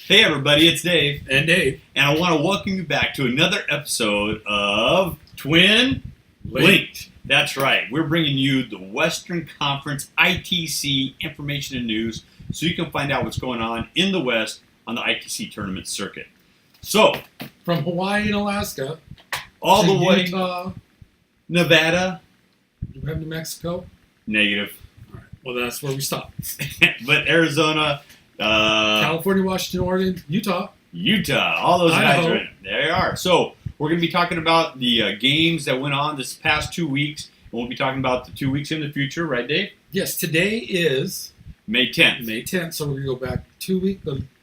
Hey everybody, it's Dave. And Dave. And I want to welcome you back to another episode of Twin Linked. That's right. We're bringing you the Western Conference ITC information and news so you can find out what's going on in the West on the ITC tournament circuit. So, from Hawaii and Alaska all to the way Utah, Nevada, do we have New Mexico? negative. All right. Well, that's where we stop. But Arizona, California, Washington, Oregon, Utah, all those guys Idaho. are in it. There they are. So we're going to be talking about the games that went on this past 2 weeks. And we'll be talking about the 2 weeks in the future, right, Dave? Yes, today is May 10th. May 10th, so we're going to go back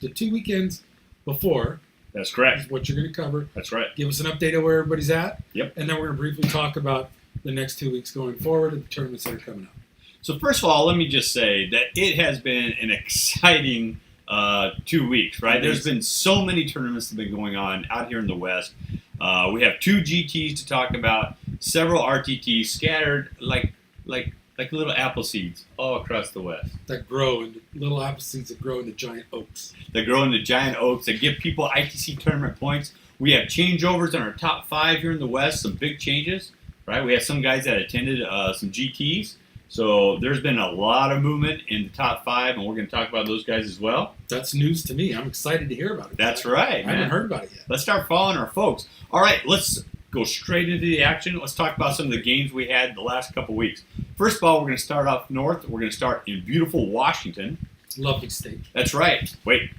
the 2 weekends before. That's correct. Is what you're going to cover. That's right. Give us an update of where everybody's at. Yep. And then we're going to briefly talk about the next 2 weeks going forward and the tournaments that are coming up. So first of all, let me just say that it has been an exciting 2 weeks, right? There's been so many tournaments that have been going on out here in the West. We have 2 GTs to talk about, several RTTs scattered like little apple seeds all across the West. That grow into little apple seeds that grow into giant oaks. That grow into giant oaks that give people ITC tournament points. We have changeovers in our top 5 here in the West, some big changes, right? We have some guys that attended some GTs. So there's been a lot of movement in the top 5, and we're going to talk about those guys as well. That's news to me. I'm excited to hear about it. That's right, I haven't heard about it yet. Let's start following our folks. All right, let's go straight into the action. Let's talk about some of the games we had the last couple weeks. First of all, we're going to start off north. We're going to start in beautiful Washington. Lovely state. That's right. Wait.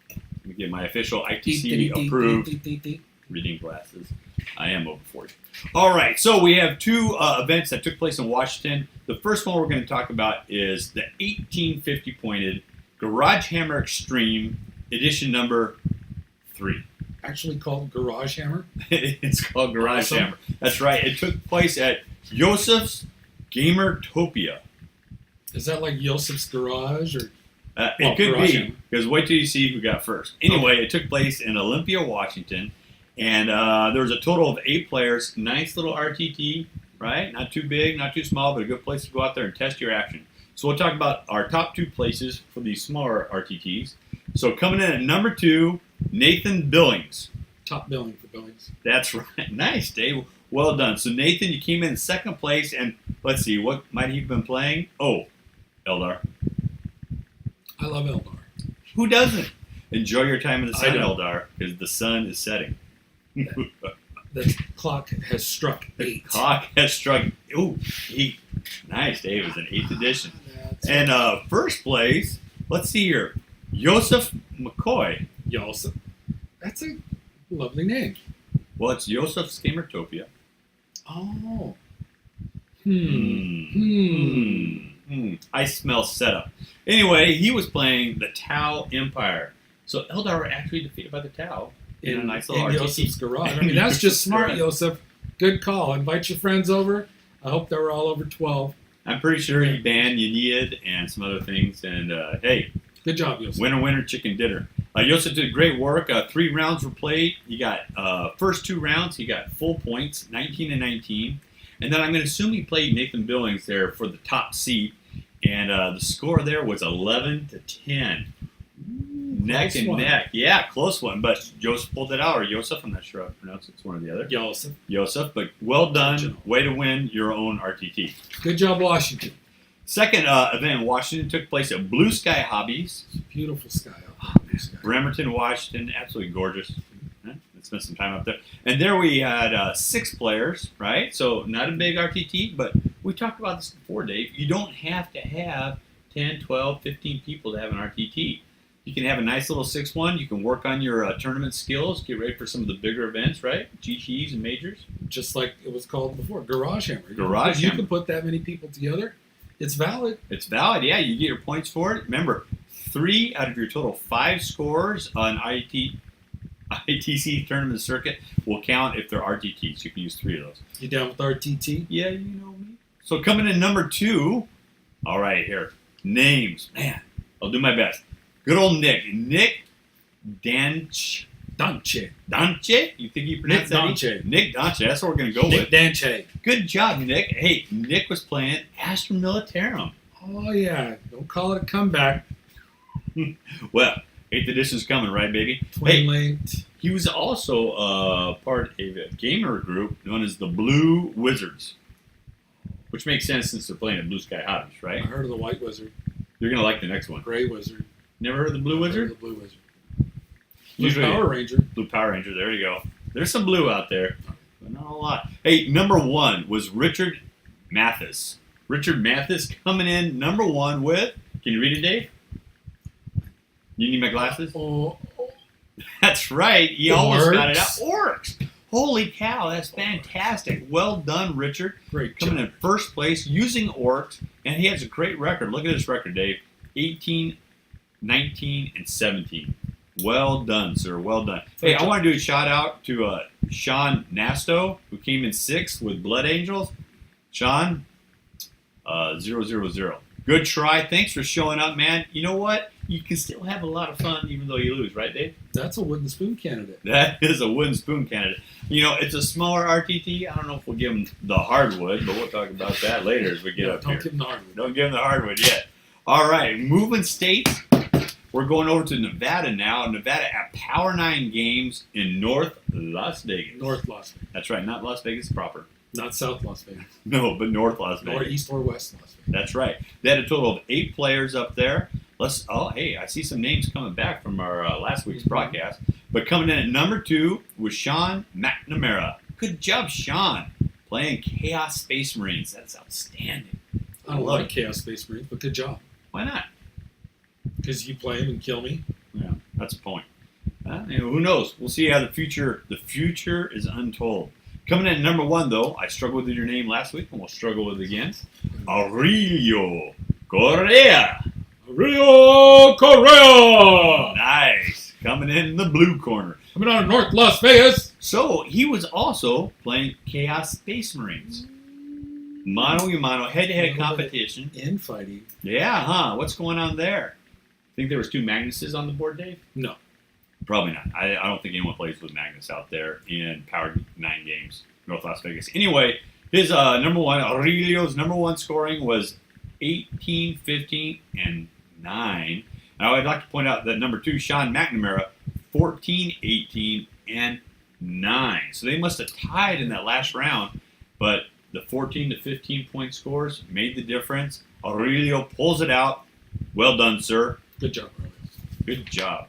Let me get my official ITC approved reading glasses. I am over 40. All right, so we have 2 events that took place in Washington. The first one we're going to talk about is the 1850 pointed Garage Hammer Extreme edition number 3. Actually called Garage Hammer. It's called Garage Awesome. Hammer. That's right. It took place at Gamertopia. Is that like Yosef's Garage or? It could Garage be, Hammer. because wait till you see who got first. Anyway, It took place in Olympia, Washington, and there was a total of 8 players. Nice little RTT, right? Not too big, not too small, but a good place to go out there and test your action. So we'll talk about our top 2 places for these smaller RTTs. So coming in at number 2, Nathan Billings. Top billing for Billings. That's right. Nice, Dave. Well done. So Nathan, you came in second place, and let's see, what might he have been playing? Oh, Eldar. I love Eldar. Who doesn't? Enjoy your time in the I sun, don't. Eldar, because the sun is setting. The clock has struck 8. Clock has struck. Ooh, 8. Nice, Dave. It's an 8th edition. That's And first place, let's see here, Joseph McCoy. Yosef. That's a lovely name. Well, it's Joseph's Gamertopia. Oh. I smell setup. Anyway, he was playing the Tau Empire. So Eldar were actually defeated by the Tau in a nice little in RTT. Yosef's Garage. I mean, that's just smart, Right. Yosef. Good call. Invite your friends over. I hope they were all over 12. I'm pretty sure he banned Yanid and some other things. And hey, Good job, Yosef. winner, chicken dinner. Joseph did great work. 3 rounds were played. He got first 2 rounds. He got full points, 19 and 19. And then I'm going to assume he played Nathan Billings there for the top seat. And the score there was 11-10. Neck Close and one. neck. Yeah, close one. But Joseph pulled it out. Or Joseph, I'm not sure how to pronounce it. It's one or the other. Yosef. Joseph, but well done. Original. Way to win your own RTT. Good job, Washington. Second event in Washington took place at Blue Sky Hobbies. Beautiful sky out there. Blue sky. Bremerton, Washington, absolutely gorgeous. Let's spend some time up there. And there we had 6 players, right? So not a big RTT, but we talked about this before, Dave. You don't have to have 10, 12, 15 people to have an RTT. You can have a nice little 6-1. You can work on your tournament skills, get ready for some of the bigger events, right? GTs and majors. Just like it was called before, Garage Hammer. Garage You Hammer. can put that many people together. It's valid. It's valid, yeah. You get your points for it. Remember, 3 out of your total 5 scores on ITC tournament circuit will count if they're RTTs. You can use 3 of those. You down with RTT? Yeah, you know me. So coming in number 2, all right, here. Names. Man, I'll do my best. Good old Nick. Nick Danche. Danche. Danche? You think you pronounce Nick that? Danche. Nick Danche. That's what we're going to go Nick with. Danche. Good job, Nick. Hey, Nick was playing Astra Militarum. Oh, yeah. Don't call it a comeback. Well, 8th edition's coming, right, baby? Twin linked. He was also part of a gamer group known as the Blue Wizards, which makes sense since they're playing at Blue Sky Hobbies, I right? heard of the White Wizard, You're going to like the next one. Gray Wizard. Never heard of the Blue I heard Wizard? of the Blue Wizard. Blue Usually- Power Ranger. Blue Power Ranger, there you go. There's some blue out there, but not a lot. Hey, number 1 was Richard Mathis. Richard Mathis coming in number 1 with, can you read it, Dave? You need my glasses? Oh, That's right. You almost got it out. Orcs. Orcs. Holy cow, that's fantastic. Well done, Richard. great Coming job. in first place using Orcs, and he has a great record. Look at this record, Dave. 18, 19, and 17. Well done, sir. Well done. Hey, I want to do a shout out to Sean Nasto, who came in 6th with Blood Angels. Sean, 000. Good try. Thanks for showing up, man. You know what? You can still have a lot of fun even though you lose, right, Dave? That's a wooden spoon candidate. That is a wooden spoon candidate. You know, it's a smaller RTT. I don't know if we'll give him the hardwood, but we'll talk about that later as we get up Don't here. give them the hardwood. Don't give him the hardwood yet. All right, moving states. We're going over to Nevada now. Nevada at Power 9 Games in North Las Vegas. North Las Vegas. That's right, not Las Vegas proper. Not South Las Vegas. No, but North Las Vegas. Nor East or West Las Vegas. That's right. They had a total of 8 players up there. Hey, I see some names coming back from our last week's broadcast. But coming in at number 2 was Sean McNamara. Good job, Sean. Playing Chaos Space Marines. That's outstanding. I don't love like Chaos Space Marines, but good job. Why not? Because you play them and kill me. Yeah, that's the point. Who knows? We'll see how the future is untold. Coming in at number 1, though, I struggled with your name last week, and we'll struggle with it again. Aurelio Correa. Rio Correa! Nice. Coming in the blue corner. Coming out of North Las Vegas. So he was also playing Chaos Space Marines. Mano a mano, head-to-head competition. Infighting. Yeah, huh? What's going on there? Think there was 2 Magnuses on the board, Dave? No. Probably not. I don't think anyone plays with Magnus out there in Power 9 Games, North Las Vegas. Anyway, his number 1, Aurelio's number 1 scoring was 18, 15, and 9. Now, I'd like to point out that number 2, Sean McNamara, 14, 18, and 9. So they must have tied in that last round, but the 14 to 15 point scores made the difference. Aurelio pulls it out. Well done, sir. Good job, Aurelio. Good job.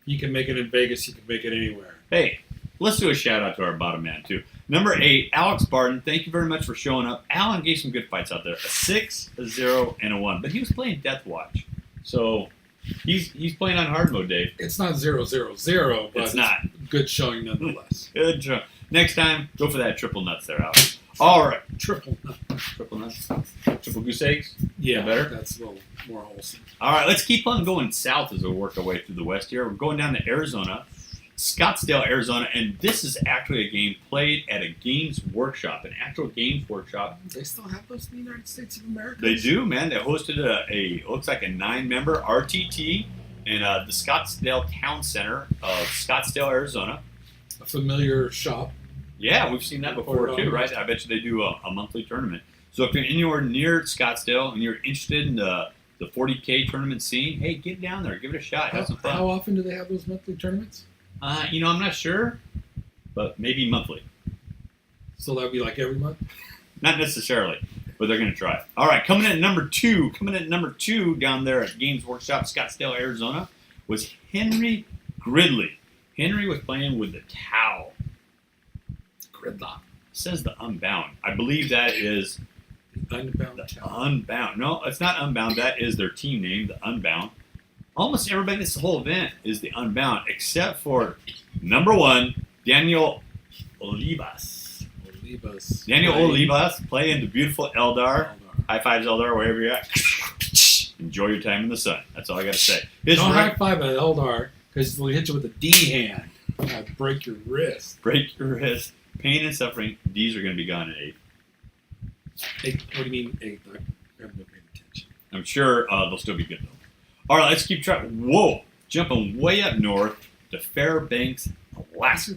You can make it in Vegas. You can make it anywhere. Hey, let's do a shout out to our bottom man, too. Number 8, Alex Barton. Thank you very much for showing up. Alan gave some good fights out there. A 6, a 0, and a 1. But he was playing Death Watch. So he's playing on hard mode, Dave. It's not 0-0-0, but It's not. good showing nonetheless. Good job. Next time, go for that triple nuts there, Alex. All right. Triple. Triple nuts. Triple goose eggs. Yeah, better? That's a little more wholesome. All right, let's keep on going south as we work our way through the west here. We're going down to Arizona, Scottsdale, Arizona, and this is actually a game played at a Games Workshop, an actual Games Workshop. They still have those in the United States of America? They do, man. They hosted it looks like a 9-member RTT in the Scottsdale Town Center of Scottsdale, Arizona. A familiar shop. Yeah, we've seen that before too, right? I bet you they do a monthly tournament. So if you're anywhere near Scottsdale and you're interested in the 40K tournament scene, hey, get down there, give it a shot, have some fun. How often do they have those monthly tournaments? I'm not sure, but maybe monthly. So that would be like every month? Not necessarily, but they're going to try it. All right, coming in at number 2 down there at Games Workshop, Scottsdale, Arizona, was Henry Gridley. Henry was playing with the Tau. Gridlock. It says the Unbound. I believe that is Unbound. the Unbound. No, it's not Unbound. That is their team name, the Unbound. Almost everybody in this whole event is the Unbound, except for number 1, Daniel Olivas. Daniel Olivas playing the beautiful Eldar. High fives, Eldar, wherever you're at. Enjoy your time in the sun. That's all I got to say. Don't high five an Eldar because they'll hit you with a D hand. I'd break your wrist. Break your wrist. Pain and suffering. D's are going to be gone in 8. What do you mean 8? I haven't been paying attention. I'm sure they'll still be good, though. All right, let's keep track. Whoa. Jumping way up north to Fairbanks, Alaska.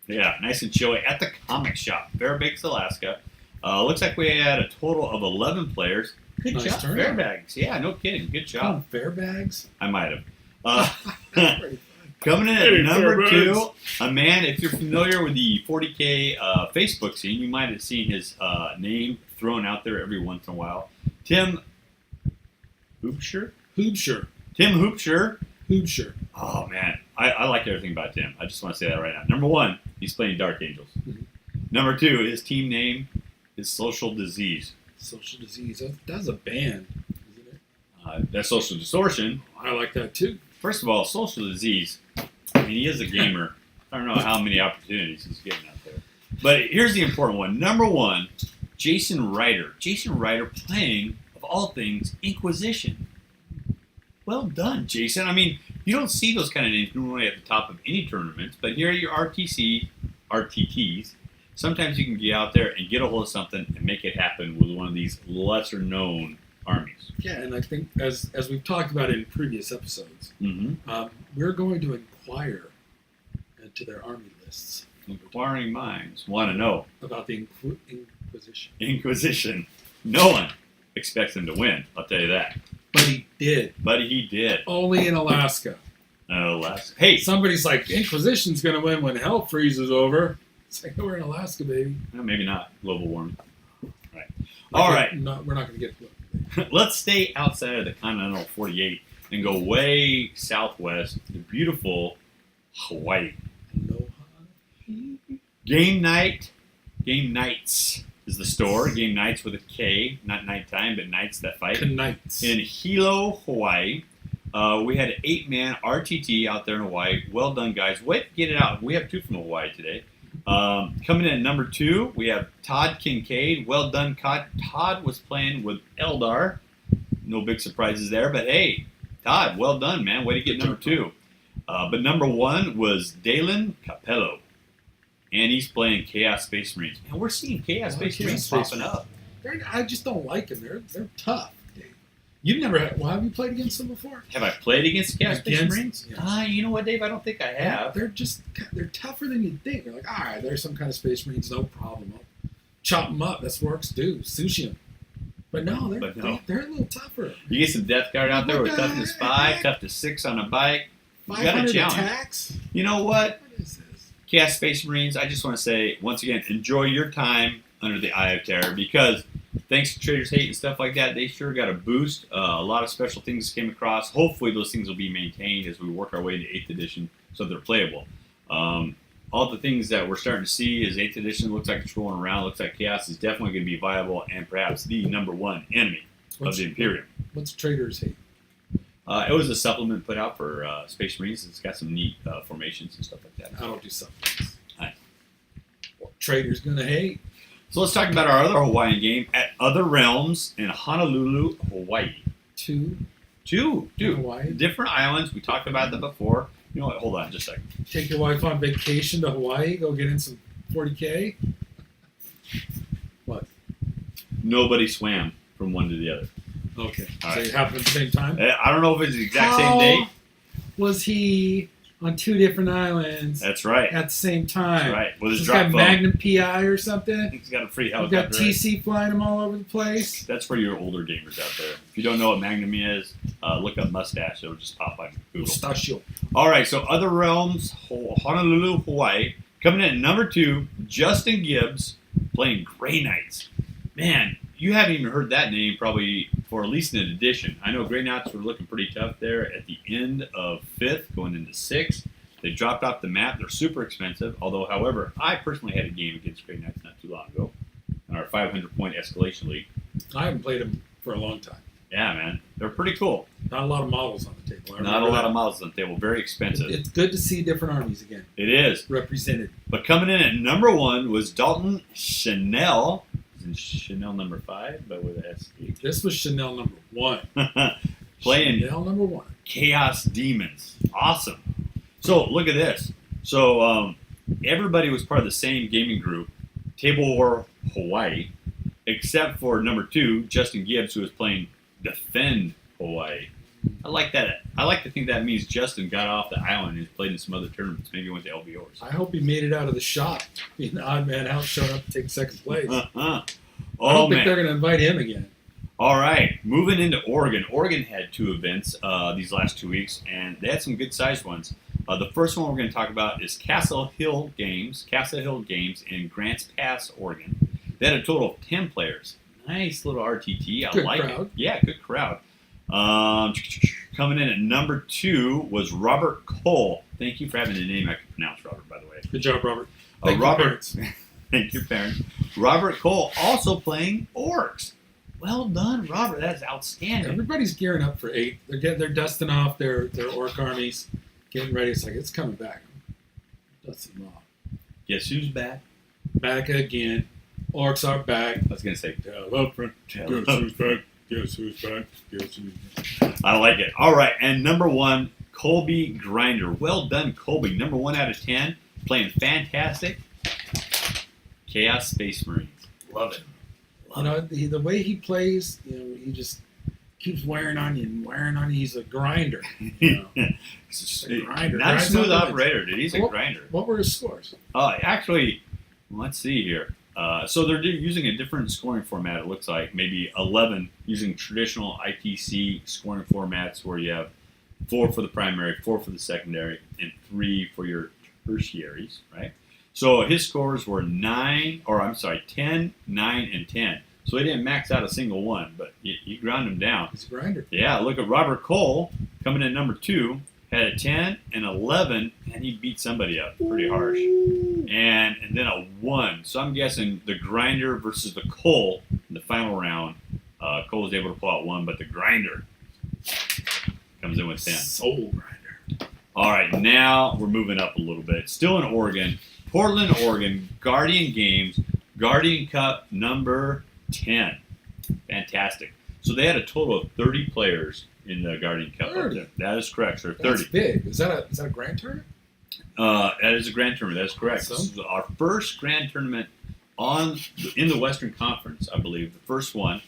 Yeah, nice and chilly at the comic shop, Fairbanks, Alaska. Looks like we had a total of 11 players. Good Nice job, turnout. Fairbanks. Yeah, no kidding. Good job. Fairbags? I might have. Coming in at Hey, number Fairbanks. 2, a man, if you're familiar with the 40K Facebook scene, you might have seen his name thrown out there every once in a while. Tim Hoopsher? Hoopsher. Tim Hoopsher. Hoopsher. Oh, man. I like everything about Tim. I just want to say that right now. Number 1, he's playing Dark Angels. Mhm. Number 2, his team name is Social Disease. Social disease. That's a band, isn't it? That's Social Distortion. I like that too. First of all, Social Disease, I mean, he is a gamer. I don't know how many opportunities he's getting out there. But here's the important one. Number 1, Jason Ryder. Jason Ryder playing, of all things, Inquisition. Well done, Jason. I mean, you don't see those kind of names normally at the top of any tournaments, but here at your RTTs, sometimes you can get out there and get a hold of something and make it happen with one of these lesser-known armies. Yeah, and I think as we've talked about in previous episodes, Mm-hmm. we're going to inquire into their army lists Inquiring minds want to know. about the Inquisition. Inquisition. No one expects him to win, I'll tell you that. But he did. But he did. Only in Alaska. Hey, Somebody's like, Inquisition's going to win when hell freezes over. It's like, we're in Alaska, baby. maybe not. Global warming. Right. All right. We're not going to get Let's stay outside of the continental 48 and go way southwest to beautiful Hawaii. Game Nights is the store. Game Nights with a K, not nighttime, but nights that fight. Knights. In Hilo, Hawaii. We had an 8-man RTT out there in Hawaii. Well done, guys. Way to get it out. We have 2 from Hawaii today. Coming in at number 2, we have Todd Kincaid. Well done, Todd was playing with Eldar. No big surprises there, but hey, Todd, well done, man. Way to get number 2. But number 1 was Dalen Capello. And he's playing Chaos Space Marines. And we're seeing Chaos Space Chaos Marines Space popping up. I just don't like them. They're tough. Dave. You've never had. Well, have you played against them before? Have I played against Chaos Space Against- Marines? yeah. You know what, Dave? I don't think I have. They're tougher than you think. You're like, all right, there's some kind of Space Marines, no problem. I'll chop them up. That's what orcs do. Sushi them. But no, But no. they're a little tougher. You get some Death Guard out there with What the toughness 5, heck? toughness 6 on a bike. You got a 500 challenge. attacks. You know what? What is this? Chaos Space Marines, I just want to say, once again, enjoy your time under the Eye of Terror because thanks to Trader's Hate and stuff like that, they sure got a boost. A lot of special things came across. Hopefully those things will be maintained as we work our way into 8th edition so they're playable. All the things that we're starting to see is 8th edition looks like it's rolling around. Looks like Chaos is definitely going to be viable and perhaps the number 1 enemy of the Imperium. What's Trader's Hate? It was a supplement put out for Space Marines. It's got some neat formations and stuff like that. I don't do supplements. Aye. Well, Trader's gonna hate. So let's talk about our other Hawaiian game at Other Realms in Honolulu, Hawaii. Two Two Hawaii. different islands. We talked about that before. You know what? Hold on just a second. Take your wife on vacation to Hawaii. Go get in some 40K. What? Nobody swam from one to the other. Okay. All So right. it happened at the same time. I don't know if it's the exact same day. Was he on 2 different islands That's right. at the same time? That's right. With his He's drop got phone. Magnum PI or something. He's got a free We've helicopter. got TC flying him all over the place. That's for your older gamers out there. If you don't know what Magnum is, look up Mustache. It'll just pop on Google. Mustachio. All right, so Other Realms, Honolulu, Hawaii. Coming in at number 2, Justin Gibbs playing Grey Knights. Man, you haven't even heard that name probably for at least an edition. I know Grey Knights were looking pretty tough there at the end of 5th, going into 6th. They dropped off the map. They're super expensive. Although, however, I personally had a game against Grey Knights not too long ago in our 500-point escalation league. I haven't played him for a long time. Yeah, man. They're pretty cool. Not a lot of models on the table. I Not a remember lot that. of models on the table. Very expensive. It's good to see different armies again It is. represented. But coming in at number 1 was Dalton Chanel. Isn't Chanel number 5, but with an S. This was Chanel number 1. Playing Chanel number 1. Chaos Demons. Awesome. So look at this. So everybody was part of the same gaming group, Table War Hawaii, except for number 2, Justin Gibbs, who was playing Defend Hawaii. I like that. I like to think that means Justin got off the island and he's played in some other tournaments. Maybe he went to LBOs. I hope he made it out of the shop. Being the odd man out, showing up to take second place. I Oh don't think man. they're going to invite him again. All right, moving into Oregon. Oregon had 2 events these last 2 weeks, and they had some good-sized ones. The first one we're going to talk about is Castle Hill Games in Grants Pass, Oregon. They had a total of 10 players. Nice little RTT. I Good like crowd. it. Yeah, good crowd. Coming in at number 2 was Robert Cole. Thank you for having a name I can pronounce, Robert, by the way. Good job, Robert. Thank you, Robert, parents. thank your parents. Robert Cole also playing Orcs. Well done, Robert. That's outstanding. Everybody's gearing up for 8. They're dusting off their orc armies, getting ready. It's like it's coming back. Dusting them off. Guess who's back? Back again. Orcs are back. I was going to say, Tell up front. Tell Guess up. who's back? Guess who's back? Guess who's back? I like it. All right, and number 1, Colby Grinder. Well done, Colby. Number 1 out of 10. Playing fantastic. Chaos Space Marines. Love it. You know, the way he plays, he just keeps wearing on you and wearing on you. He's a grinder. You know. A grinder. Not a Grinds smooth out the operator, dude. He's a Well- grinder. What were his scores? Actually, let's see here. So they're using a different scoring format, it looks like. Maybe 11 using traditional ITC scoring formats where you have 4 for the primary, 4 for the secondary, and 3 for your tertiaries, right? So his scores were 10, 9, and 10. So he didn't max out a single one, but he ground them down. He's a grinder. Yeah, look at Robert Cole coming in number 2, had a 10 and 11, and he beat somebody up pretty harsh. And then a 1. So I'm guessing the grinder versus the Cole in the final round. Cole was able to pull out 1, but the grinder comes in with 10. Soul grinder. All right, now we're moving up a little bit. Still in Oregon, Portland, Oregon, Guardian Games, Guardian Cup number 10. Fantastic. So they had a total of 30 players in the Guardian Cup. 30? That is correct, sir. 30. That's big. Is that a grand tournament? That is a grand tournament. That's correct. Awesome. This is our first grand tournament in the Western Conference, I believe. The first one.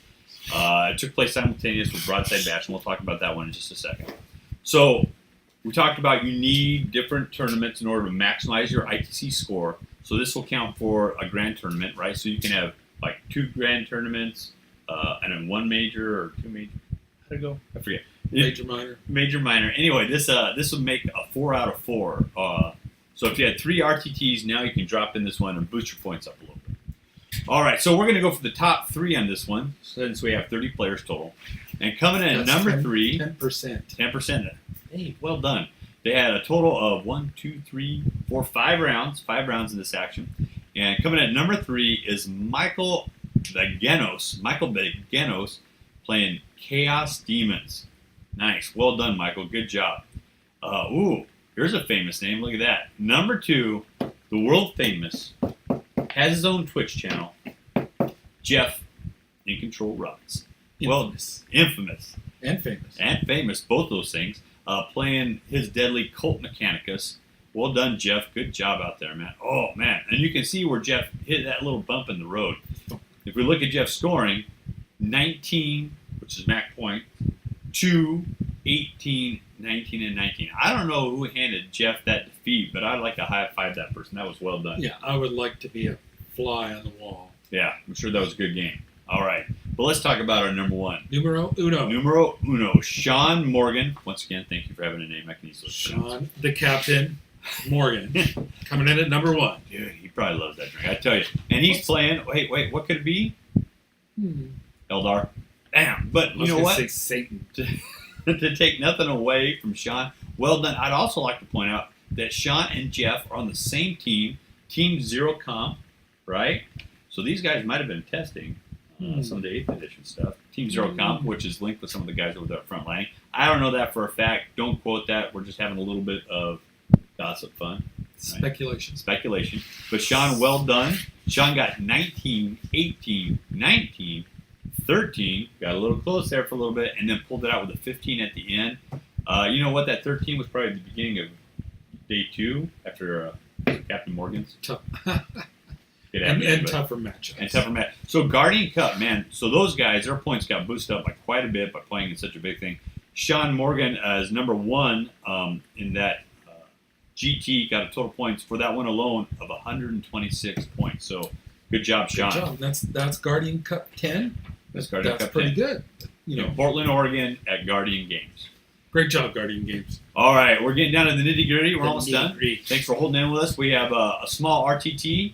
It took place simultaneous with Broadside Bash, and we'll talk about that one in just a second. So we talked about you need different tournaments in order to maximize your ITC score. So this will count for a grand tournament, right? So you can have like 2 grand tournaments and then 1 major or 2 major. How'd it go? I forget. Major, minor. Major, minor. Anyway, this would make a 4 out of 4. So if you had 3 RTTs, now you can drop in this one and boost your points up a little bit. All right, so we're going to go for the top 3 on this one, since we have 30 players total. And coming in at That's number 3, 10%. 10%. Hey, well done. They had a total of 5 rounds in this action. And coming in at number 3 is Michael Begenos playing Chaos Demons. Nice. Well done, Michael. Good job. Here's a famous name. Look at that. Number 2, the world famous, has his own Twitch channel, Jeff In Control Robots. Infamous. Well, infamous. And famous. And famous, both those things. Playing his deadly Colt Mechanicus. Well done, Jeff. Good job out there, man. Oh, man. And you can see where Jeff hit that little bump in the road. If we look at Jeff's scoring, 19, which is Mac point, 2, 18, 19, and 19. I don't know who handed Jeff that defeat, but I'd like to high-five that person. That was well done. Yeah, I would like to be a fly on the wall. Yeah, I'm sure that was a good game. All right. But let's talk about our number 1. Numero Numero 1, Sean Morgan. Once again, thank you for having a name I can easily pronounce. Sean, the captain, Morgan, coming in at number 1. Dude, he probably loves that drink, I tell you. And he's playing, wait, what could it be? Eldar. Damn, but you know what? Say Satan. To take nothing away from Sean, well done. I'd also like to point out that Sean and Jeff are on the same team, Team Zero Comp, right? So these guys might have been testing some of the 8th edition stuff. Team Zero Comp, which is linked with some of the guys over there at front line. I don't know that for a fact. Don't quote that. We're just having a little bit of gossip fun. Speculation. Speculation. But Sean, well done. Sean got 19, 18, 19, 13. Got a little close there for a little bit, and then pulled it out with a 15 at the end. You know what? That 13 was probably the beginning of day 2 after Captain Morgan's. Tough. And tougher matchups. And tougher match. So Guardian Cup, man. So those guys, their points got boosted up by quite a bit by playing in such a big thing. Sean Morgan is number 1 in that GT, got a total points for that one alone of 126 points. So good job, Sean. Good job. That's Guardian Cup 10. That's Guardian That's Cup pretty 10. good. You know, In Portland, Oregon at Guardian Games. great job, Guardian Games. All right, we're getting down to the nitty gritty. We're almost done. Nitty-gritty. Thanks for holding in with us. We have a small RTT,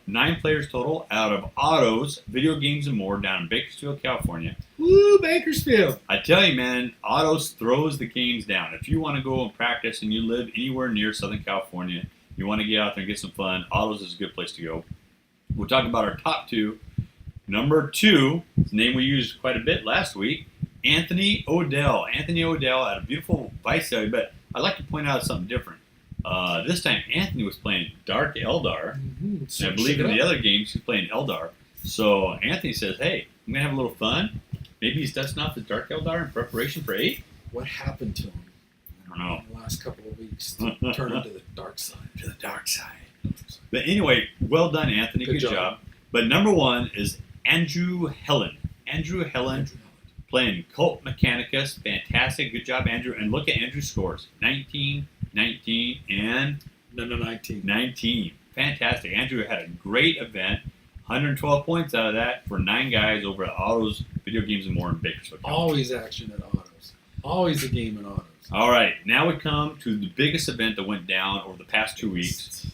9 players total out of Autos, Video Games and More down in Bakersfield, California. Woo, Bakersfield. I tell you, man, Autos throws the games down. If you want to go and practice and you live anywhere near Southern California, you want to get out there and get some fun, Autos is a good place to go. We'll talk about our top 2. Number 2, his name we used quite a bit last week, Anthony Odell. Anthony Odell had a beautiful Vice City, but I'd like to point out something different. This time, Anthony was playing Dark Eldar. Mm-hmm. And I believe in the other games, he's playing Eldar. So Anthony says, hey, I'm going to have a little fun. Maybe he's dusting off his Dark Eldar in preparation for 8. What happened to him I don't know. in the last couple of weeks to turn into the dark side? To the dark side. But anyway, well done, Anthony. Good Good job. job. But number 1 is Andrew Helen. Andrew Helen playing Colt Mechanicus. Fantastic. Good job, Andrew. And look at Andrew's scores. 19, 19, and No, 19. 19. Fantastic. Andrew had a great event. 112 points out of that for 9 guys over at Autos, Video Games and More in Bakersfield. Always action at Autos. Always a game in Autos. All right, now we come to the biggest event that went down over the past 2 weeks.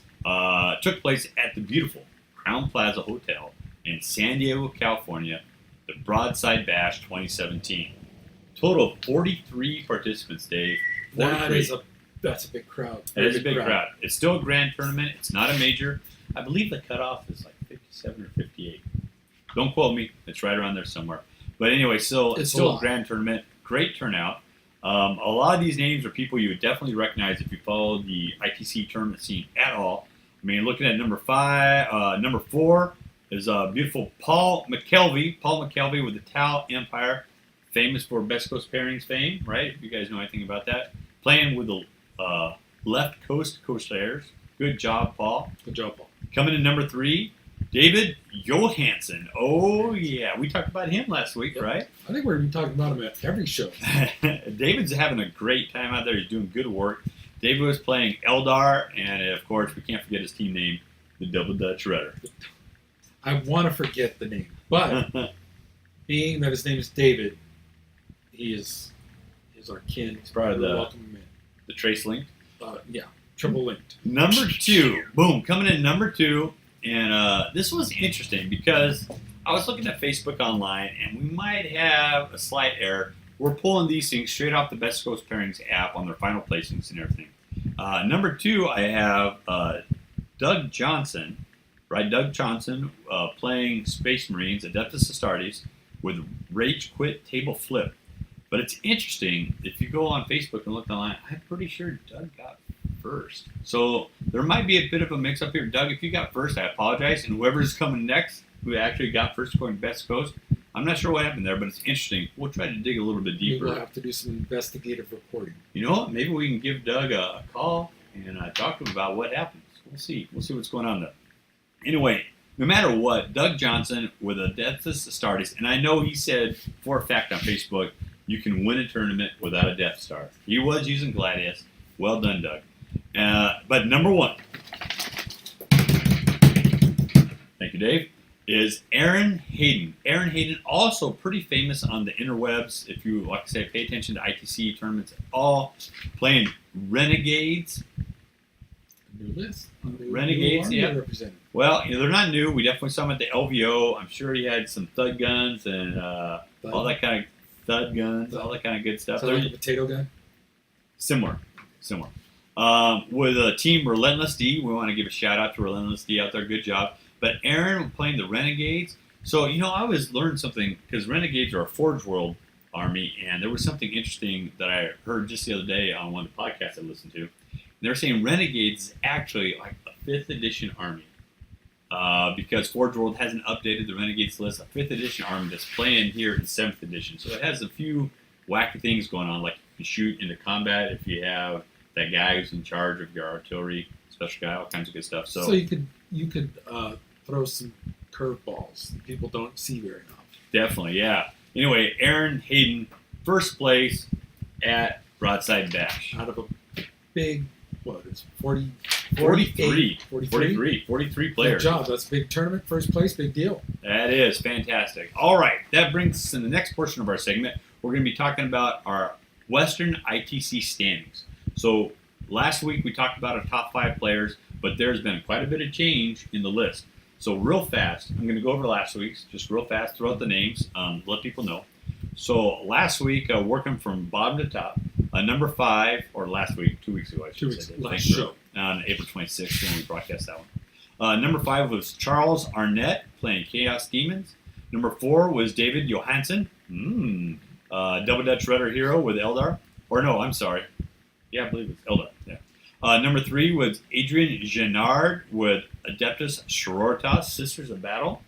Took place at the beautiful Crown Plaza Hotel in San Diego, California, the Broadside Bash 2017. Total of 43 participants, Dave. 43. That's a big crowd. It is a big crowd. It's still a grand tournament. It's not a major. I believe the cutoff is like 57 or 58. Don't quote me. It's right around there somewhere. But anyway, so it's still a grand tournament. Great turnout. A lot of these names are people you would definitely recognize if you follow the ITC tournament scene at all. I mean, looking at number 4 is beautiful Paul McKelvey. Paul McKelvey with the Tau Empire, famous for Best Coast Pairings fame, right? If you guys know anything about that. Playing with the Left Coast Coasters. Good job, Paul. Good job, Paul. Coming in number 3, David Johansson. Oh, yeah. We talked about him last week, Yep. right? I think we're going to be talking about him at every show. David's having a great time out there. He's doing good work. David was playing Eldar, and of course, we can't forget his team name, the Double Dutch Rudder. I want to forget the name, but being that his name is David, he is our kin. He's part of We're the- welcoming him The Trace Link. in. Yeah, triple linked. Number 2. Boom. Coming in number 2. And this was interesting because I was looking at Facebook online, and we might have a slight error. We're pulling these things straight off the Best Coast Pairings app on their final placings and everything. Number 2, I have Doug Johnson, right? Doug Johnson playing Space Marines, Adeptus Astartes, with Rage Quit Table Flip. But it's interesting, if you go on Facebook and look online, I'm pretty sure Doug got first. So there might be a bit of a mix-up here. Doug, if you got first, I apologize. And whoever's coming next, who actually got first going Best Coast, I'm not sure what happened there, but it's interesting. We'll try to dig a little bit Maybe deeper. we'll have to do some investigative reporting. You know what? Maybe we can give Doug a call and talk to him about what happened. We'll see. We'll see what's going on there. Anyway, no matter what, Doug Johnson with Adeptus Astartes, and I know he said for a fact on Facebook, you can win a tournament without a Death Star. He was using Gladius. Well done, Doug. But number 1, thank you, Dave, is Aaron Hayden. Aaron Hayden, also pretty famous on the interwebs. If you, like I say, pay attention to ITC tournaments at all, playing Renegades. New list. Renegades, new yeah. army represented. Well, they're not new. We definitely saw him at the LVO. I'm sure he had some thud guns and all that kind of thud guns, all that kind of good stuff. So like a potato gun. Similar. With Team Relentless D, we want to give a shout out to Relentless D out there. Good job. But Aaron playing the Renegades. So, I always learned something because Renegades are a Forge World army, and there was something interesting that I heard just the other day on one of the podcasts I listened to. They're saying Renegades is actually like a 5th edition army. Because Forge World hasn't updated the Renegades list, a 5th edition army that's playing here in 7th edition. So it has a few wacky things going on, like you can shoot into combat if you have that guy who's in charge of your artillery, special guy, all kinds of good stuff. So you could throw some curveballs that people don't see very often. Definitely, yeah. Anyway, Aaron Hayden, first place at Broadside Bash. Out of a big, it's 40 43. 43. 43 Good players. job. That's a big tournament. First place, big deal. That is fantastic. All right, that brings us in the next portion of our segment. We're going to be talking about our Western ITC standings. So last week we talked about our top 5 players, but there's been quite a bit of change in the list. So real fast, I'm going to go over last week's, just real fast, throw out the names, let people know. So last week, working from bottom to top, number 5, or last week, 2 weeks ago, I should 2 weeks, say. last Thanks show. on April 26th when we broadcast that one. Number 5 was Charles Arnett playing Chaos Demons. Number 4 was David Johansson, Double Dutch Rudder Hero with Eldar. Or no, I'm sorry. Yeah, I believe it's Eldar. Yeah. Number 3 was Adrian Genard with Adeptus Sororitas, Sisters of Battle.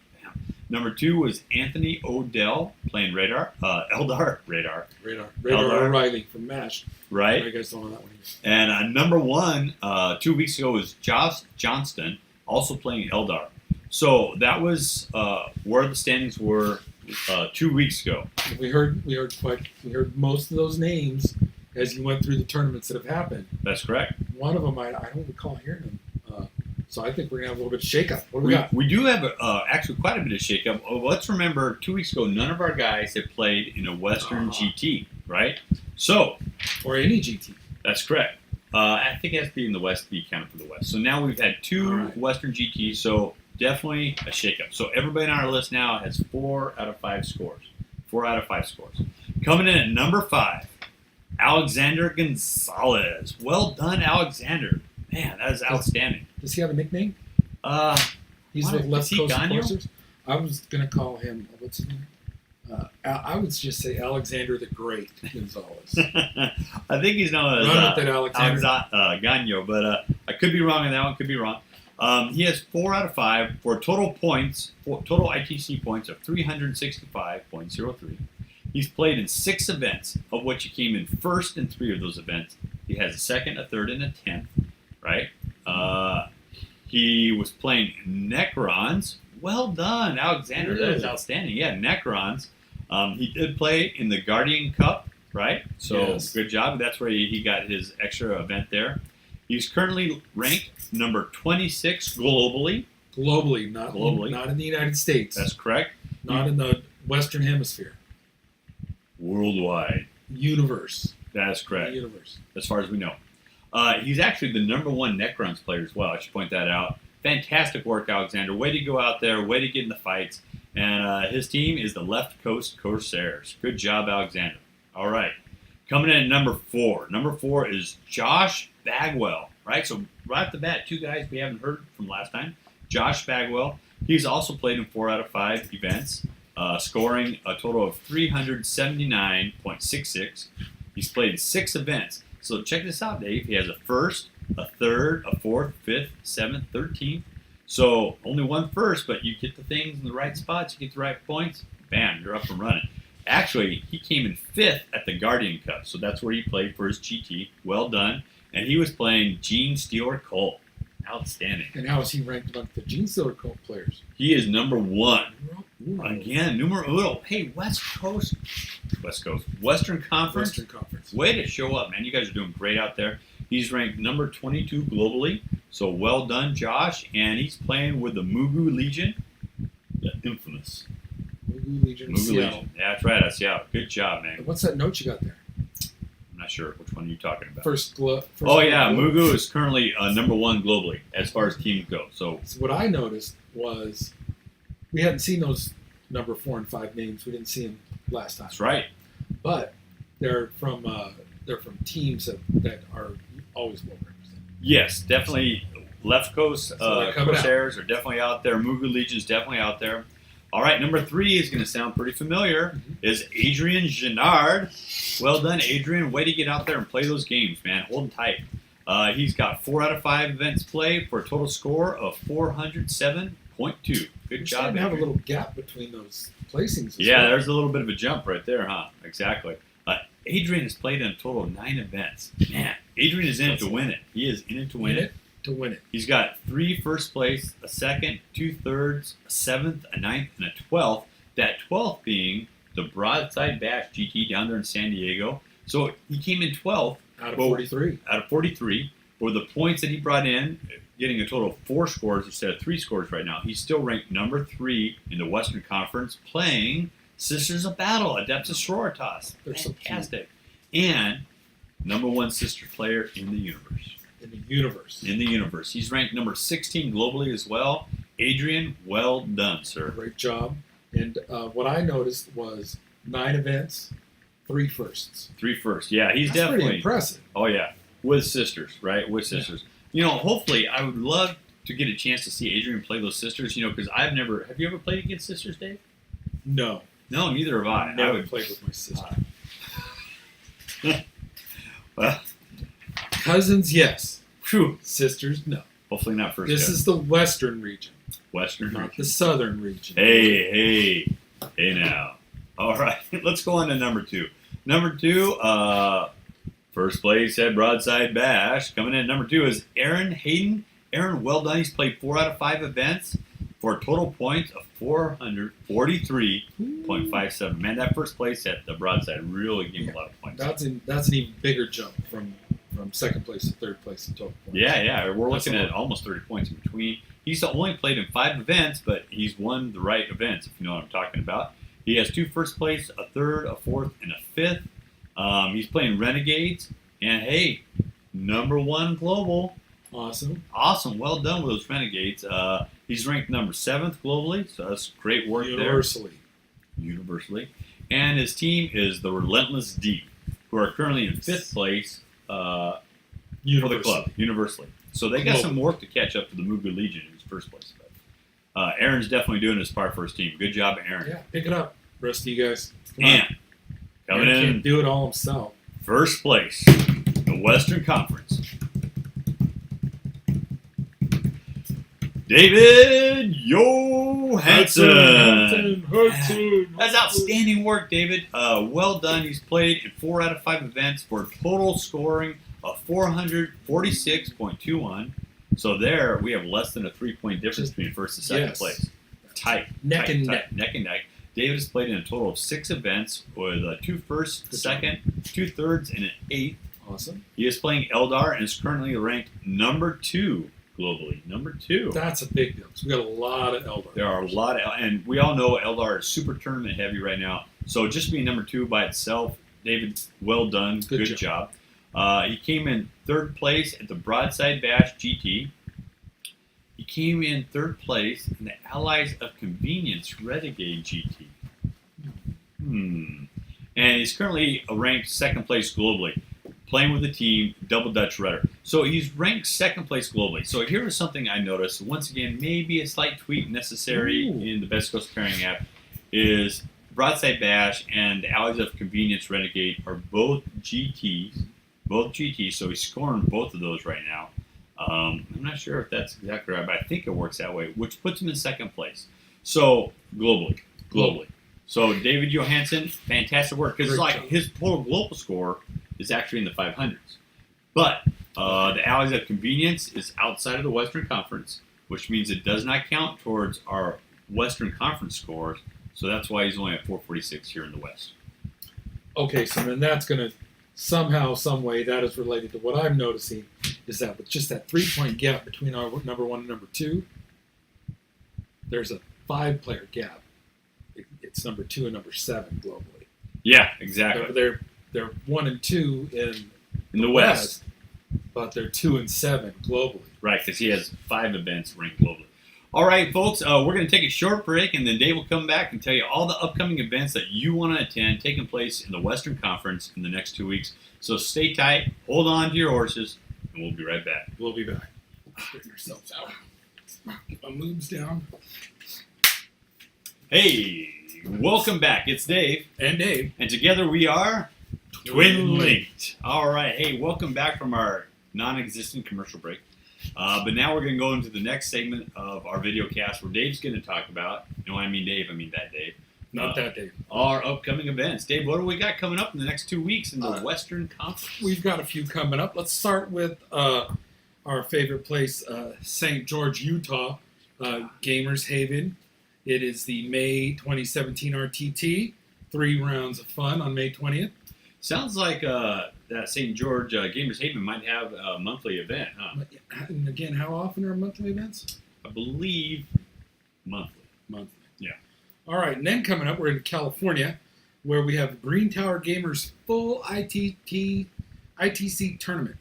Number 2 was Anthony Odell playing Eldar. Radar Eldar. O'Reilly from MASH. Right. You guys don't know that one either. And number 1, 2 weeks ago, was Josh Johnston, also playing Eldar. So that was where the standings were 2 weeks ago. We heard most of those names as you went through the tournaments that have happened. That's correct. One of them I don't recall hearing them. So I think we're gonna have a little bit of shakeup. What do we got? We do have actually quite a bit of shakeup. Let's remember, 2 weeks ago, none of our guys had played in a Western GT, right? So Or any GT. that's correct. I think it has to be in the West to be counted for the West. So now we've had 2 All right. Western GTs, so definitely a shakeup. So everybody on our list now has 4 out of 5 scores. 4 out of 5 scores. Coming in at number 5, Alexander Gonzalez. Well done, Alexander. Man, that is outstanding. Does he have a nickname? He's What? with Is Left he Coast Gagno? Coursers. I was gonna call him. What's his name? I would just say Alexander the Great Gonzalez. I think he's known as Run with it, Alexander. Gagno, but I could be wrong on that one. Could be wrong. He has 4 out of 5 for total points, total ITC points of 365.03. He's played in 6 events, of which he came in first in 3 of those events. He has a second, a third, and a 10th. Right? He was playing Necrons. Well done, Alexander. That is Really? outstanding. Yeah, Necrons. He did play in the Guardian Cup, right? So Yes. good job. That's where he got his extra event there. He's currently ranked number 26 globally. Globally, Globally. not in the United States. That's correct. not in the Western Hemisphere. Worldwide. Universe. That is correct. Universe. As far as we know. He's actually the number 1 Necrons player as well. I should point that out. Fantastic work, Alexander. Way to go out there. Way to get in the fights. And his team is the Left Coast Corsairs. Good job, Alexander. All right. Coming in at number 4. Number 4 is Josh Bagwell. Right? So right off the bat, 2 guys we haven't heard from last time. Josh Bagwell. He's also played in 4 out of 5 events, scoring a total of 379.66. He's played in 6 events. So check this out, Dave. He has a first, a third, a fourth, fifth, 7th, 13th. So only 1 first, but you get the things in the right spots, you get the right points, bam, you're up and running. Actually, he came in 5th at the Guardian Cup, so that's where he played for his GT. Well done. And he was playing Gene Steeler Colt. Outstanding. And how is he ranked among the Gene Steeler Cult players? He is number 1. Ooh. Again, numero uno. Hey, Western Conference. Western Conference. Way to show up, man. You guys are doing great out there. He's ranked number 22 globally. So well done, Josh. And he's playing with the Mugu Legion. The infamous Mugu Legion. Mugu Seattle. Legion. Yeah, that's right. That's Seattle. Good job, man. What's that note you got there? I'm not sure which one you're talking about. First glove. Oh, yeah. Mugu is currently number 1 globally as far as teams go. So So what I noticed was we hadn't seen those number 4 and 5 names. We didn't see them last time. that's right. But they're from teams that are always well represented. Yes, definitely. Left Coast So they're coming out. Corsairs are definitely out there. Mugu Legion is definitely out there. All right, number 3 is going to sound pretty familiar. Mhm. Is Adrian Genard. Well done, Adrian. Way to get out there and play those games, man. Hold tight. He's got 4 out of 5 events played for a total score of 407.2. Good We're job, starting to have a Adrian. little gap between those placings. as Yeah, well. there's a little bit of a jump right there, huh? Exactly. Adrian has played in a total of 9 events. Man, Adrian is in it to win it. He is in it to win it. to win it. He's got 3 first place, a second, 2 thirds, a 7th, a 9th, and a 12th. That 12th being the Broadside Bash GT down there in San Diego. So he came in 12th Out of Well, 43. out of 43. for the points that he brought in, getting a total of 4 scores instead of 3 scores right now. He's still ranked number 3 in the Western Conference, playing Sisters of Battle, Adeptus Sororitas. They're so cute. Fantastic. And number 1 sister player in the universe. In the universe. In the universe. He's ranked number 16 globally as well. Adrian, well done, sir. Great job. And what I noticed was 9 events, 3 firsts. 3 firsts. Yeah, he's That's definitely pretty impressive. Oh yeah, with sisters, right? With sisters. You know, hopefully, I would love to get a chance to see Adrian play those sisters. You know, because I've never. Have you ever played against sisters, Dave? No. No, neither have I. Never I would. played with my sister. Well, Cousins, yes. phew. Sisters, no. Hopefully not first. This is the western region, Western. not the southern region. Hey now. All right, let's go on to number 2. Number 2, first place at Broadside Bash. Coming in at number 2 is Aaron Hayden. Aaron, well done. He's played 4 out of 5 events for a total points of 443.57. Man, that first place at the Broadside really gave him a lot of points. That's an even bigger jump from second place to third place in total points. Yeah, we're That's looking a at lot. almost 30 points in between. He's only played in 5 events, but he's won the right events, if you know what I'm talking about. He has 2 first place, a third, a fourth, and a fifth. He's playing Renegades, and hey, number 1 global. Awesome. Awesome, well done with those Renegades. He's ranked number 7th globally, so that's great work Universally. there. Universally. And his team is the Relentless Deep, who are currently in 5th place for the club, universally. So they got some work to catch up to the Mugu Legion in his first place. But Aaron's definitely doing his part for his team. Good job, Aaron. Yeah, pick it up, rest of you guys. Come on. And coming Aaron in can't do it all himself. first place, the Western Conference. David Johansson. That's outstanding work, David. Well done. He's played in 4 out of 5 events for a total scoring of 446.21. So there, we have less than a 3-point difference between first and second place. Tight. Neck tight, and tight, neck. Neck and neck. David has played in a total of 6 events with 2 firsts, second, 2 thirds, and an 8th. Awesome. He is playing Eldar and is currently ranked number 2 globally. Number 2. That's a big deal. So we got a lot of Eldar. There are a lot of, and we all know Eldar is super tournament heavy right now. So just being number 2 by itself, David, well done. Good job. He came in 3rd place at the Broadside Bash GT. He came in 3rd place in the Allies of Convenience Renegade GT. And he's currently ranked 2nd place globally, playing with the team Double Dutch Rudder. So he's ranked 2nd place globally. So here is something I noticed. Once again, maybe a slight tweak necessary in the Best Coast Pairing app is Broadside Bash and the Allies of Convenience Renegade are both GTs. So he's scoring both of those right now. I'm not sure if that's exactly right, but I think it works that way, which puts him in 2nd place. So globally. So David Johansson, fantastic work, because his total global score is actually in the 500s. But the Allies of Convenience is outside of the Western Conference, which means it does not count towards our Western Conference scores. So that's why he's only at 446 here in the West. Okay, so then that's going to somehow, some way, that is related to what I'm noticing is that with just that 3-point gap between our number 1 and number 2, there's a 5-player gap. It's number 2 and number 7 globally. Yeah, exactly. They're 1 and 2 in the West, but they're 2 and 7 globally. Right, because he has 5 events ranked globally. All right, folks, we're going to take a short break, and then Dave will come back and tell you all the upcoming events that you want to attend taking place in the Western Conference in the next 2 weeks. So stay tight, hold on to your horses, and we'll be right back. We'll be back. Straighten ourselves out. Get my moves down. Hey, welcome back. It's Dave. And Dave. And together we are Twin Linked. All right, hey, welcome back from our non-existent commercial break. But now we're going to go into the next segment of our video cast where Dave's going to talk about, you know when I mean Dave, I mean that Dave. Not that Dave. Our upcoming events. Dave, what do we got coming up in the next 2 weeks in the Western Conference? We've got a few coming up. Let's start with our favorite place, St. George, Utah, Gamers Haven. It is the May 2017 RTT. 3 rounds of fun on May 20th. Sounds like that St. George Gamers Haven might have a monthly event, huh? And again, how often are monthly events? I believe monthly. Monthly. Yeah. All right, and then coming up, we're in California, where we have Green Tower Gamers full ITC tournament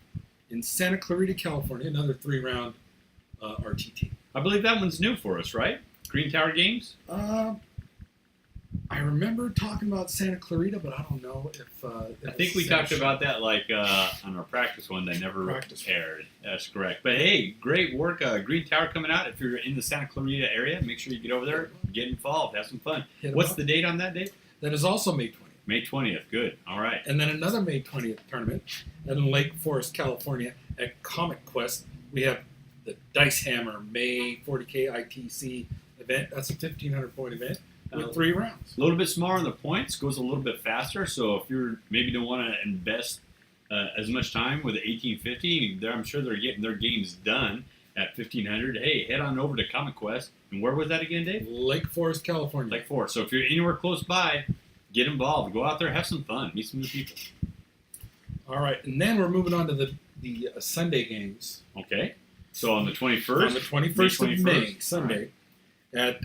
in Santa Clarita, California. Another 3-round RTT. I believe that one's new for us, right? Green Tower Games? I remember talking about Santa Clarita, but I don't know if. I think we talked about that on our practice one. They never aired. That's correct. But hey, great work, Green Tower coming out. If you're in the Santa Clarita area, make sure you get over there, get involved, have some fun. What's the date on that date? That is also May 20th. May 20th. Good. All right. And then another May 20th tournament in Lake Forest, California at Comic Quest. We have the Dice Hammer May 40K ITC event. That's a 1,500 point event with 3 rounds. A little bit smaller on the points, goes a little bit faster. So if you're maybe don't want to invest as much time with the 1850, I'm sure they're getting their games done at 1,500. Hey, head on over to Comic Quest. And where was that again, Dave? Lake Forest, California. Lake Forest. So if you're anywhere close by, get involved. Go out there, have some fun, meet some new people. All right, and then we're moving on to the Sunday games. Okay. So on the 21st? On the 21st of May, Sunday, at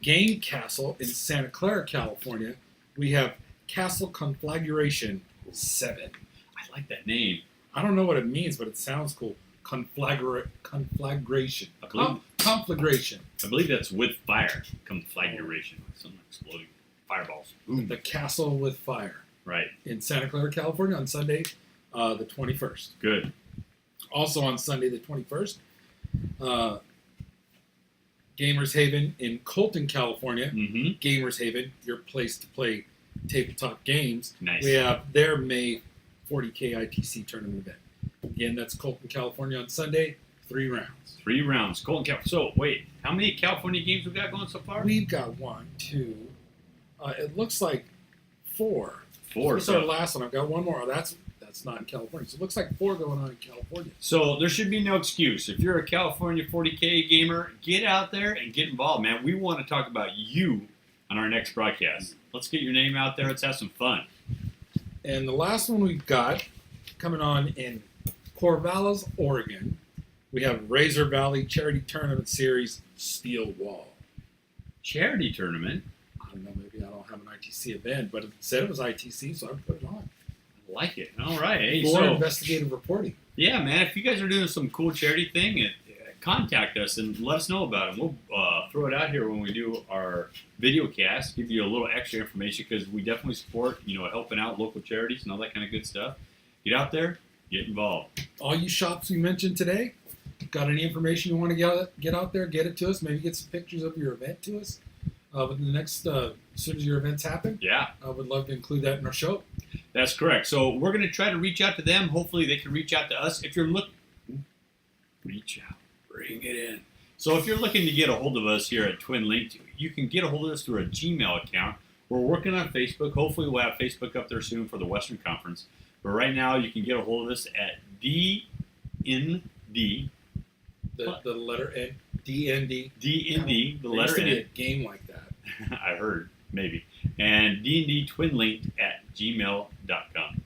Game Castle in Santa Clara, California, we have Castle Conflagration 7. I like that name. I don't know what it means, but it sounds cool. Conflagration. Conflagration. I believe that's with fire. Conflagration. Something exploding. Fireballs. Boom. The Castle with Fire. Right. In Santa Clara, California on Sunday, the 21st. Good. Also on Sunday, the 21st, Gamers Haven in Colton, California. Mm-hmm. Gamers Haven, your place to play tabletop games. Nice. We have their May 40K ITC tournament event. Again, that's Colton, California on Sunday, 3 rounds. 3 rounds. Colton, California. So, wait, how many California games we got going so far? We've got 1, 2, it looks like 4. 4. This is our last one. I've got one more. That's not in California. So it looks like 4 going on in California. So there should be no excuse. If you're a California 40K gamer, get out there and get involved, man. We want to talk about you on our next broadcast. Let's get your name out there. Let's have some fun. And the last one we've got coming on in Corvallis, Oregon, we have Razor Valley Charity Tournament Series Steel Wall. Charity tournament? I don't know, maybe I don't have an ITC event, but it said it was ITC, so I put it on. I like it. All right. Hey, For investigative reporting. Yeah, man. If you guys are doing some cool charity thing, contact us and let us know about it. We'll throw it out here when we do our video cast, give you a little extra information because we definitely support, helping out local charities and all that kind of good stuff. Get out there, get involved. All you shops we mentioned today, got any information you want to get out there, get it to us. Maybe get some pictures of your event to us within the next, as soon as your events happen. Yeah. I would love to include that in our show. That's correct. So we're going to try to reach out to them. Hopefully they can reach out to us. If you're reach out, bring it in. So if you're looking to get a hold of us here at Twin Linked, you can get a hold of us through a Gmail account. We're working on Facebook. Hopefully we'll have Facebook up there soon for the Western Conference. But right now you can get a hold of us at DND. The letter N, DND. DND, the There letter used to be N. a game like that. I heard, maybe. And DND Twin Linked at gmail.com.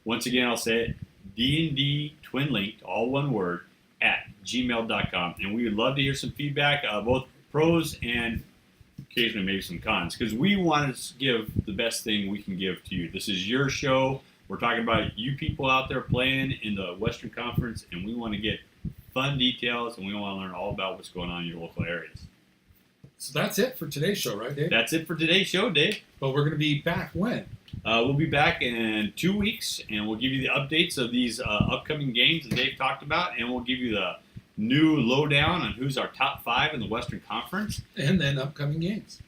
Once again, I'll say it. DND Twin Linked, all one word, at gmail.com. And we would love to hear some feedback, both pros and occasionally maybe some cons, because we want to give the best thing we can give to you. This is your show. We're talking about you people out there playing in the Western Conference, and we want to get fun details, and we want to learn all about what's going on in your local areas. So that's it for today's show, right, Dave? That's it for today's show, Dave. But we're going to be back when? We'll be back in 2 weeks, and we'll give you the updates of these upcoming games that Dave talked about, and we'll give you the new lowdown on who's our top 5 in the Western Conference. And then upcoming games.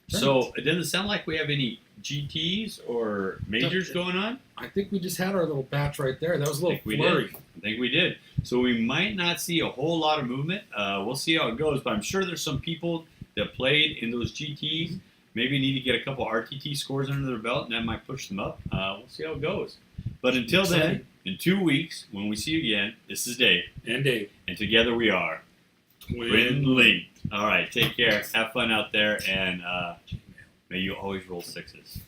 So it doesn't sound like we have any GTs or majors going on. I think we just had our little batch right there. That was a little flurry. I think we did. So we might not see a whole lot of movement. We'll see how it goes, but I'm sure there's some people that played in those GTs maybe need to get a couple RTT scores under their belt, and that might push them up. We'll see how it goes. But until then, in 2 weeks, when we see you again, this is Dave. And Dave. And together we are Twin Linked. All right, take care. Have fun out there, and may you always roll 6s.